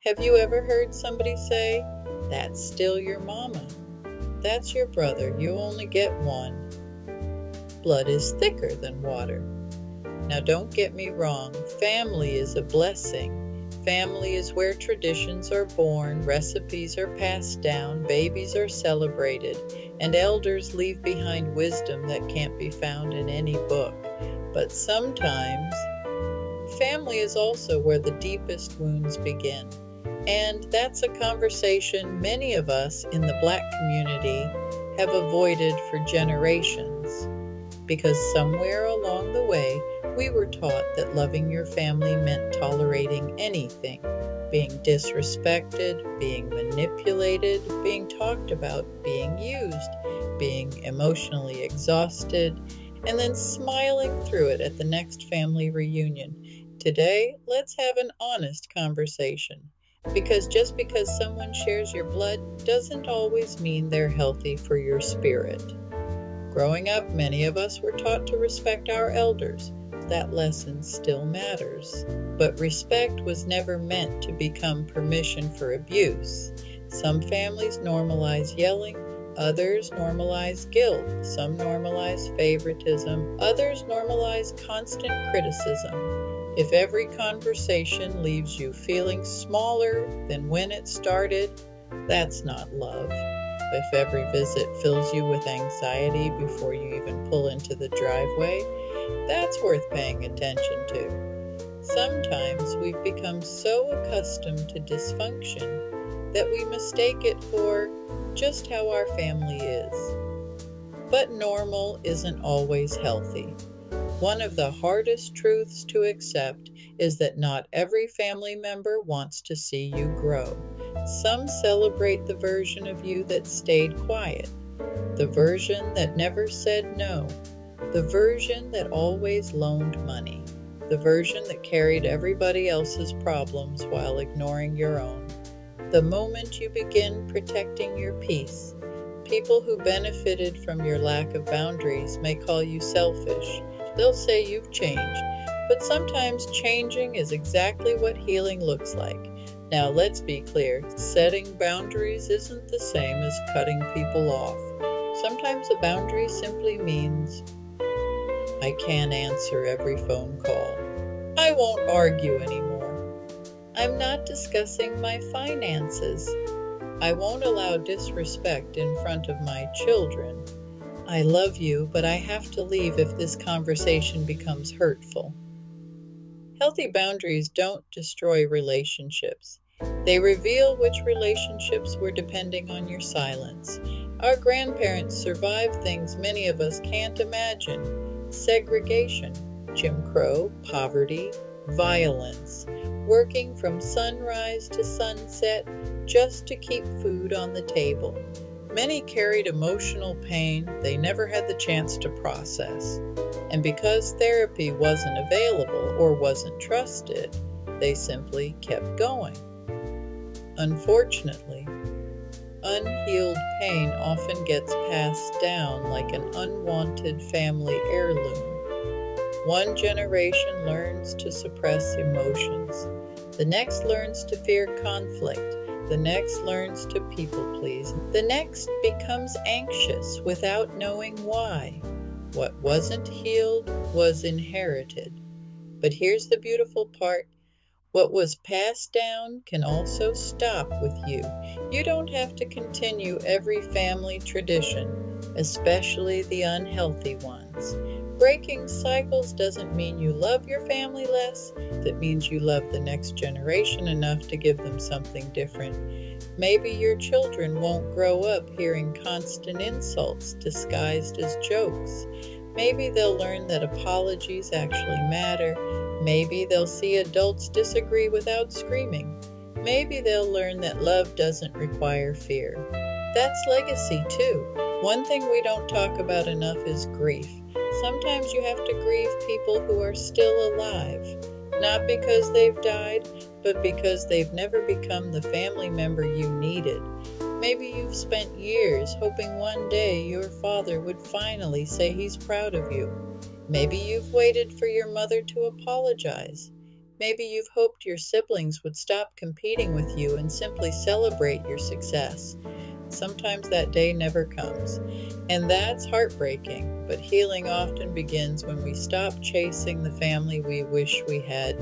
Have you ever heard somebody say, "That's still your mama. That's your brother. You only get one." Blood is thicker than water. Now, don't get me wrong. Family is a blessing. Family is where traditions are born, recipes are passed down, babies are celebrated, and elders leave behind wisdom that can't be found in any book. But sometimes, family is also where the deepest wounds begin. And that's a conversation many of us in the Black community have avoided for generations, because somewhere along the way, we were taught that loving your family meant tolerating anything, being disrespected, being manipulated, being talked about, being used, being emotionally exhausted, and then smiling through it at the next family reunion. Today, let's have an honest conversation, because just because someone shares your blood doesn't always mean they're healthy for your spirit. Growing up, many of us were taught to respect our elders. That lesson still matters. But respect was never meant to become permission for abuse. Some families normalize yelling, others normalize guilt, some normalize favoritism, others normalize constant criticism. If every conversation leaves you feeling smaller than when it started, that's not love. If every visit fills you with anxiety before you even pull into the driveway, that's worth paying attention to. Sometimes we've become so accustomed to dysfunction that we mistake it for just how our family is. But normal isn't always healthy. One of the hardest truths to accept is that not every family member wants to see you grow. Some celebrate the version of you that stayed quiet, the version that never said no, the version that always loaned money, the version that carried everybody else's problems while ignoring your own. The moment you begin protecting your peace, people who benefited from your lack of boundaries may call you selfish. They'll say you've changed, but sometimes changing is exactly what healing looks like. Now, let's be clear, setting boundaries isn't the same as cutting people off. Sometimes a boundary simply means, I can't answer every phone call. I won't argue anymore. I'm not discussing my finances. I won't allow disrespect in front of my children. I love you, but I have to leave if this conversation becomes hurtful. Healthy boundaries don't destroy relationships. They reveal which relationships were depending on your silence. Our grandparents survived things many of us can't imagine: segregation, Jim Crow, poverty, violence, working from sunrise to sunset just to keep food on the table. Many carried emotional pain they never had the chance to process. And because therapy wasn't available or wasn't trusted, they simply kept going. Unfortunately, unhealed pain often gets passed down like an unwanted family heirloom. One generation learns to suppress emotions. The next learns to fear conflict. The next learns to people please. The next becomes anxious without knowing why. What wasn't healed was inherited. But here's the beautiful part. What was passed down can also stop with you. You don't have to continue every family tradition, especially the unhealthy ones. Breaking cycles doesn't mean you love your family less. That means you love the next generation enough to give them something different. Maybe your children won't grow up hearing constant insults disguised as jokes. Maybe they'll learn that apologies actually matter. Maybe they'll see adults disagree without screaming. Maybe they'll learn that love doesn't require fear. That's legacy too. One thing we don't talk about enough is grief. Sometimes you have to grieve people who are still alive, not because they've died, but because they've never become the family member you needed. Maybe you've spent years hoping one day your father would finally say he's proud of you. Maybe you've waited for your mother to apologize. Maybe you've hoped your siblings would stop competing with you and simply celebrate your success. Sometimes that day never comes, and that's heartbreaking, but healing often begins when we stop chasing the family we wish we had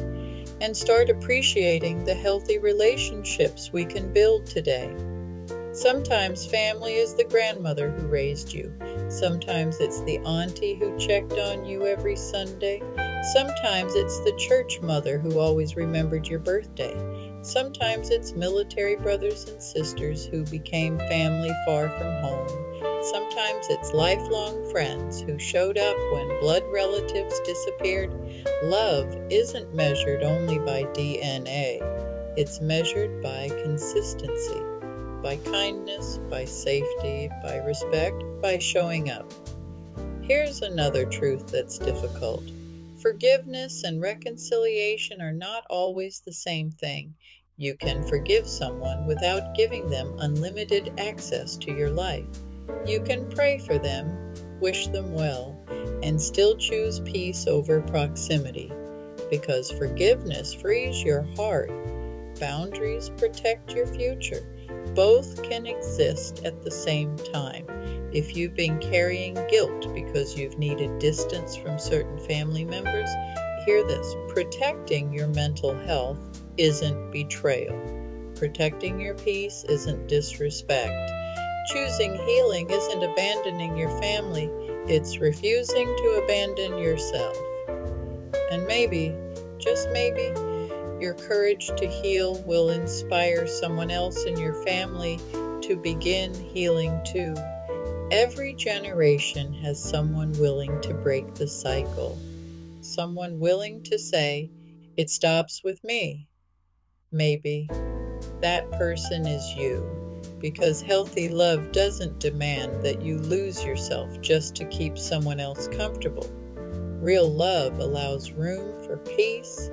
and start appreciating the healthy relationships we can build today. Sometimes family is the grandmother who raised you. Sometimes it's the auntie who checked on you every Sunday. Sometimes it's the church mother who always remembered your birthday. Sometimes it's military brothers and sisters who became family far from home. Sometimes it's lifelong friends who showed up when blood relatives disappeared. Love isn't measured only by DNA. It's measured by consistency, by kindness, by safety, by respect, by showing up. Here's another truth that's difficult. Forgiveness and reconciliation are not always the same thing. You can forgive someone without giving them unlimited access to your life. You can pray for them, wish them well, and still choose peace over proximity, because forgiveness frees your heart. Boundaries protect your future. Both can exist at the same time. If you've been carrying guilt because you've needed distance from certain family members, hear this: protecting your mental health isn't betrayal. Protecting your peace isn't disrespect. Choosing healing isn't abandoning your family, it's refusing to abandon yourself. And maybe, just maybe, your courage to heal will inspire someone else in your family to begin healing too. Every generation has someone willing to break the cycle, someone willing to say, "It stops with me." Maybe that person is you, because healthy love doesn't demand that you lose yourself just to keep someone else comfortable. Real love allows room for peace,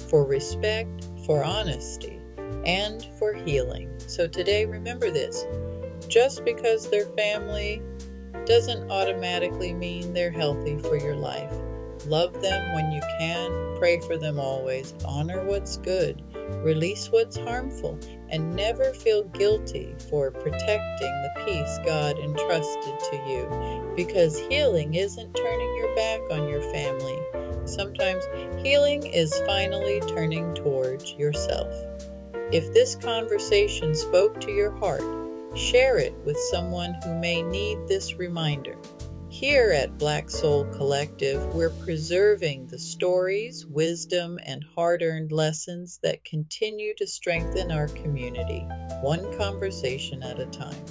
for respect, for honesty, and for healing. So today, remember this: just because they're family doesn't automatically mean they're healthy for your life. Love them when you can, pray for them always, honor what's good, release what's harmful, and never feel guilty for protecting the peace God entrusted to you, because healing isn't turning your back on your family. Sometimes healing is finally turning towards yourself. If this conversation spoke to your heart, share it with someone who may need this reminder. Here at Black Soul Collective, we're preserving the stories, wisdom, and hard-earned lessons that continue to strengthen our community, one conversation at a time.